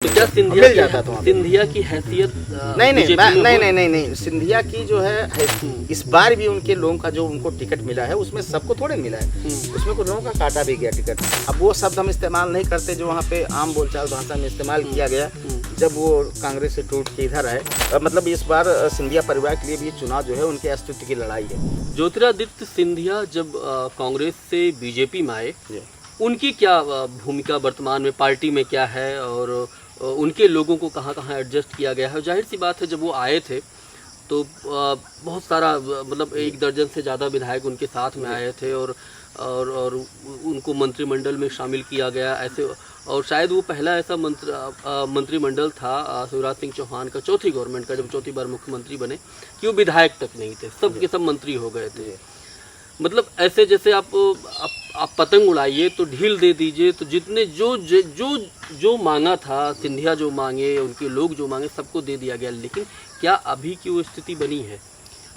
तो क्या मिल जाता था वहाँ पे। सिंधिया की हैसियत नहीं नहीं बीजेपी में नहीं नहीं नहीं नहीं सिंधिया की जो है इस बार भी उनके लोगों का जो उनको टिकट मिला है उसमें सबको थोड़े मिला है, उसमें कुछ लोगों का काटा भी गया टिकट। अब वो शब्द हम इस्तेमाल नहीं करते जो वहाँ पे आम बोलचाल भाषा में इस्तेमाल किया गया जब वो कांग्रेस से टूट के इधर आए। मतलब इस बार सिंधिया परिवार के लिए भी चुनाव जो है उनके अस्तित्व की लड़ाई है। ज्योतिरादित्य सिंधिया जब कांग्रेस से बीजेपी में आए, उनकी क्या भूमिका वर्तमान में पार्टी में क्या है और उनके लोगों को कहाँ कहाँ एडजस्ट किया गया है? जाहिर सी बात है जब वो आए थे तो बहुत सारा मतलब 1 दर्जन से ज़्यादा विधायक उनके साथ में आए थे और उनको मंत्रिमंडल में शामिल किया गया ऐसे। और शायद वो पहला ऐसा मंत्रिमंडल था शिवराज सिंह चौहान का, चौथी गवर्नमेंट का, जब चौथी बार मुख्यमंत्री बने कि वो विधायक तक नहीं थे, सब के सब मंत्री हो गए थे। मतलब ऐसे जैसे आप पतंग उड़ाइए तो ढील दे दीजिए, तो जितने जो मांगा था सिंधिया, जो मांगे उनके लोग जो मांगे सबको दे दिया गया। लेकिन क्या अभी की वो स्थिति बनी है?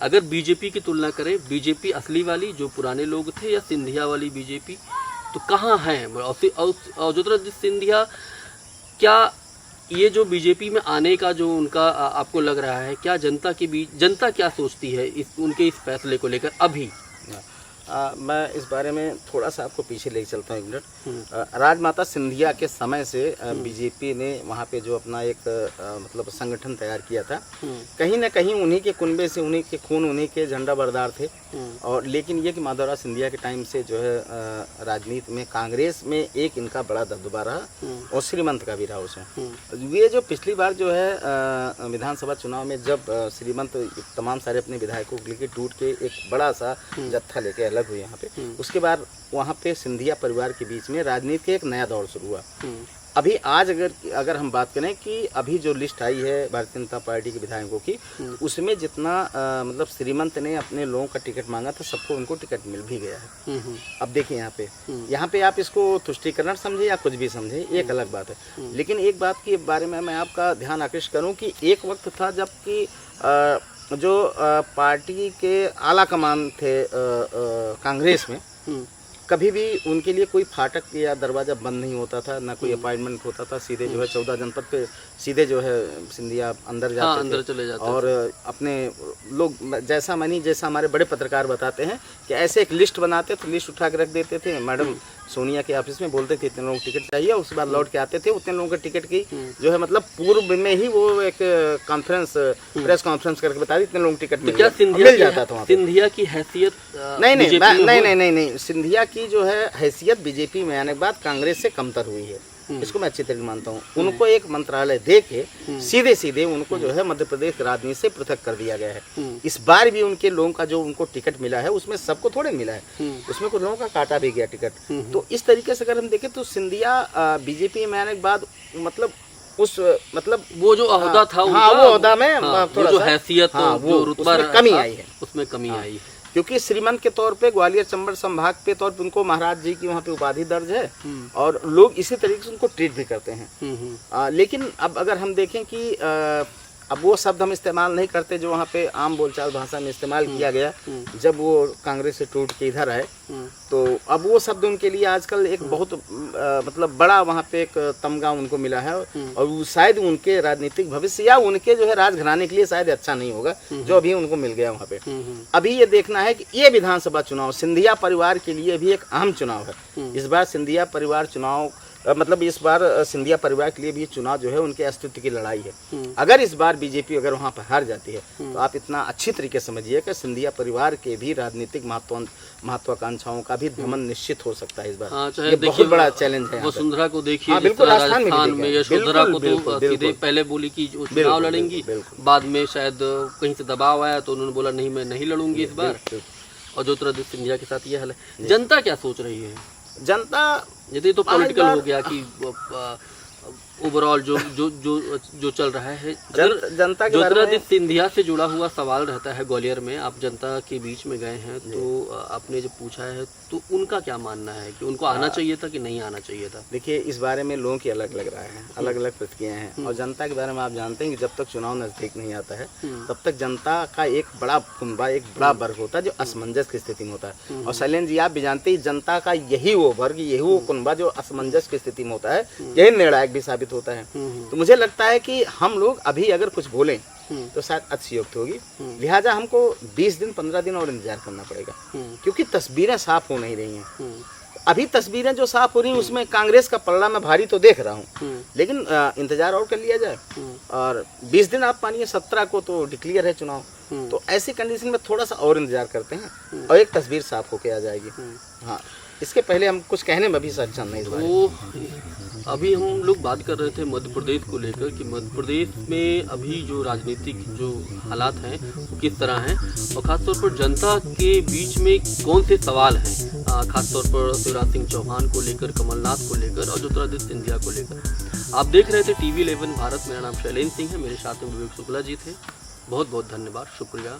अगर बीजेपी की तुलना करें, बीजेपी असली वाली जो पुराने लोग थे या सिंधिया वाली बीजेपी, तो कहाँ हैं? और ज्योतिरादित्य सिंधिया, क्या ये जो बीजेपी में आने का जो उनका आपको लग रहा है, क्या जनता के बीच जनता क्या सोचती है उनके इस फैसले को लेकर अभी? मैं इस बारे में थोड़ा सा आपको पीछे ले चलता हूँ 1 मिनट। राजमाता सिंधिया के समय से बीजेपी ने वहाँ पे जो अपना एक मतलब संगठन तैयार किया था, कहीं ना कहीं उन्हीं के कुनबे से, उन्हीं के खून, उन्हीं के झंडा बरदार थे। और लेकिन ये कि माधवराव सिंधिया के टाइम से जो है राजनीति में कांग्रेस में एक इनका बड़ा दबदबा रहा और श्रीमंत का भी रहा उसमें। ये जो पिछली बार जो है विधानसभा चुनाव में जब श्रीमंत तमाम सारे अपने विधायकों के लेके टूट के एक बड़ा सा जत्था लेके अलग हुए यहाँ पे, उसके बाद वहाँ पे सिंधिया परिवार के बीच में राजनीति का एक नया दौर शुरू हुआ। अभी आज अगर हम बात करें कि अभी जो लिस्ट आई है भारतीय जनता पार्टी के विधायकों की, उसमें जितना मतलब श्रीमंत ने अपने लोगों का टिकट मांगा था, सबको उनको टिकट मिल भी गया है। अब देखिए यहाँ पे आप इसको तुष्टीकरण समझे या कुछ भी समझे, एक अलग बात है। लेकिन एक बात के बारे में मैं आपका ध्यान आकृष्ट करूँ कि एक वक्त था जबकि जो पार्टी के आला कमान थे कांग्रेस में, कभी भी उनके लिए कोई फाटक या दरवाज़ा बंद नहीं होता था, ना कोई अपॉइंटमेंट होता था। सीधे जो है 14 जनपद पे सीधे जो है सिंधिया अंदर जाते अंदर चले जाते और अपने लोग जैसा हमारे बड़े पत्रकार बताते हैं कि ऐसे एक लिस्ट बनाते थे, लिस्ट उठा के रख देते थे, मैडम सोनिया के ऑफिस में बोलते थे इतने लोगों को टिकट चाहिए, उसके बाद लौट के आते थे, उतने लोगों के टिकट की जो है मतलब पूर्व में ही वो एक प्रेस कॉन्फ्रेंस करके बता दी इतने लोगों को टिकट मिल जाता था। सिंधिया की हैसियत नहीं, सिंधिया की जो है हैसियत बीजेपी में आने के बाद कांग्रेस से कमतर हुई है, इसको मैं अच्छी तरीके मानता हूँ। उनको एक मंत्रालय दे के सीधे उनको जो है मध्य प्रदेश राजनीति से पृथक कर दिया गया है। इस बार भी उनके लोगों का जो उनको टिकट मिला है उसमें सबको थोड़े मिला है, उसमें कुछ लोगों का काटा भी गया टिकट। तो इस तरीके से अगर हम देखें तो सिंधिया बीजेपी में आने के बाद मतलब वो जो ओहदा था, वो ओहदा में थोड़ा जो हैसियत, जो रुतबा कमी आई है, उसमें कमी आई है। क्योंकि श्रीमंत के तौर पे ग्वालियर चंबल संभाग पे तौर पे उनको महाराज जी की वहाँ पे उपाधि दर्ज है और लोग इसी तरीके से उनको ट्रीट भी करते हैं। लेकिन अब अगर हम देखें कि अब वो शब्द हम इस्तेमाल नहीं करते जो वहाँ पे आम बोलचाल भाषा में इस्तेमाल किया गया जब वो कांग्रेस से टूट के इधर आए, तो अब वो शब्द उनके लिए आजकल एक बहुत मतलब बड़ा वहाँ पे एक तमगा उनको मिला है और वो शायद उनके राजनीतिक भविष्य या उनके जो है राजघराने के लिए शायद अच्छा नहीं होगा जो अभी उनको मिल गया वहाँ पे। अभी ये देखना है कि ये विधानसभा चुनाव सिंधिया परिवार के लिए भी एक अहम चुनाव है। इस बार सिंधिया परिवार चुनाव मतलब इस बार सिंधिया परिवार के लिए भी चुनाव जो है उनके अस्तित्व की लड़ाई है। अगर इस बार बीजेपी अगर वहाँ पर हार जाती है तो आप इतना अच्छी तरीके से समझिए कि सिंधिया परिवार के भी राजनीतिक महत्वाकांक्षाओं का भी दमन निश्चित हो सकता है इस बार। ये बहुत बड़ा चैलेंज है। वसुंधरा को देखिए, बिल्कुल राजस्थान में यशोधरा को तो सीधे पहले बोली कि चुनाव लड़ेंगी, बाद में शायद कहीं से दबाव आया तो उन्होंने बोला नहीं, मैं नहीं लड़ूंगी इस बार। और ज्योतिरादित्य सिंधिया के साथ ये हाल है। जनता क्या सोच रही है? जनता यदि तो पॉलिटिकल हो गया कि ओवरऑल जो चल रहा है, जनता के ज्योतिरादित्य सिंधिया से जुड़ा हुआ सवाल रहता है। ग्वालियर में आप जनता के बीच में गए हैं तो आपने जब पूछा है तो उनका क्या मानना है कि उनको आना चाहिए था कि नहीं आना चाहिए था? देखिए इस बारे में लोगों की अलग अलग राय है, अलग अलग प्रतिक्रियाएं हैं। और जनता के बारे में आप जानते हैं कि जब तक चुनाव नजदीक नहीं आता है तब तक जनता का एक बड़ा कुनबा, एक बड़ा वर्ग होता है जो असमंजस की स्थिति में होता है। और शैलेंद्र जी आप भी जानते हैं जनता का यही वो वर्ग, यही वो कुनबा जो असमंजस की स्थिति में होता है, यही निर्णायक भी साबित साबित होता है। तो मुझे लगता है कि हम लोग अभी अगर कुछ बोलें तो शायद अतिशयोक्ति होगी, लिहाजा हमको 20 दिन 15 दिन और इंतजार करना पड़ेगा, क्योंकि तस्वीरें साफ हो नहीं रही हैं। अभी तस्वीरें जो साफ हो रही हैं उसमें कांग्रेस का पलड़ा मैं भारी तो देख रहा हूँ, लेकिन इंतजार और कर लिया जाए। और 20 दिन आप मानिए, 17 को तो डिक्लेयर है चुनाव, तो ऐसी कंडीशन में थोड़ा सा और इंतजार करते हैं और एक तस्वीर साफ होके आ जाएगी। हाँ, इसके पहले हम कुछ कहने में भी सक्षम नहीं। तो अभी हम लोग बात कर रहे थे मध्य प्रदेश को लेकर कि मध्य प्रदेश में अभी जो राजनीतिक जो हालात हैं वो किस तरह हैं, और ख़ासतौर पर जनता के बीच में कौन से सवाल हैं, खासतौर पर शिवराज सिंह चौहान को लेकर, कमलनाथ को लेकर और ज्योतिरादित्य सिंधिया को लेकर। आप देख रहे थे TV11 भारत। मेरा नाम शैलेंद्र सिंह है, मेरे साथ में विवेक शुक्ला जी थे। बहुत बहुत धन्यवाद, शुक्रिया।